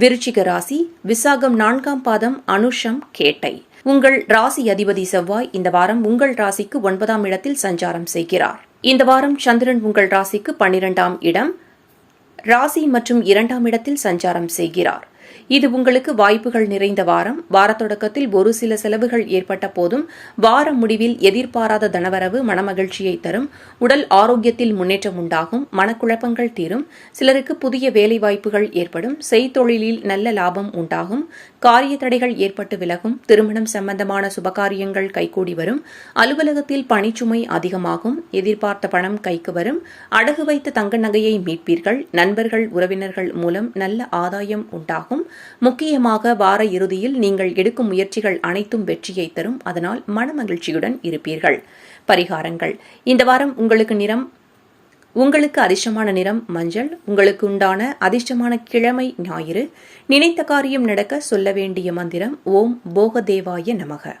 விருச்சிக ராசி, விசாகம் 4ஆம் பாதம், அனுஷம், கேட்டை. உங்கள் ராசி அதிபதி செவ்வாய் இந்த வாரம் உங்கள் ராசிக்கு 9ஆம் இடத்தில் சஞ்சாரம் செய்கிறார். இந்த வாரம் சந்திரன் உங்கள் ராசிக்கு 12ஆம் இடம், ராசி மற்றும் 2ஆம் இடத்தில் சஞ்சாரம் செய்கிறார். இது உங்களுக்கு வாய்ப்புகள் நிறைந்த வாரம். வார தொடக்கத்தில் ஒரு சில செலவுகள் ஏற்பட்ட போதும் வார முடிவில் எதிர்பாராத தனவரவு மனமகிழ்ச்சியை தரும். உடல் ஆரோக்கியத்தில் முன்னேற்றம் உண்டாகும். மனக்குழப்பங்கள் தீரும். சிலருக்கு புதிய வேலை வாய்ப்புகள் ஏற்படும். செய்தொழிலில் நல்ல லாபம் உண்டாகும். காரிய தடைகள் ஏற்பட்டு விலகும். திருமணம் சம்பந்தமான சுபகாரியங்கள் கைகூடி வரும். அலுவலகத்தில் பணிச்சுமை அதிகமாகும். எதிர்பார்த்த பணம் கைக்கு வரும். அடகு வைத்த தங்க நகையை மீட்பீர்கள். நண்பர்கள் உறவினர்கள் மூலம் நல்ல ஆதாயம் உண்டாகும். முக்கியமாக வார இறுதியில் நீங்கள் எடுக்கும் முயற்சிகள் அனைத்தும் வெற்றியை தரும். அதனால் மனமகிழ்ச்சியுடன் இருப்பீர்கள். பரிகாரங்கள். இந்த வாரம் உங்களுக்கு அதிர்ஷ்டமான நிறம் மஞ்சள். உங்களுக்கு உண்டான அதிர்ஷ்டமான கிழமை ஞாயிறு. நினைத்த காரியம் நடக்க சொல்ல வேண்டிய மந்திரம் ஓம் போகதேவாய நமக.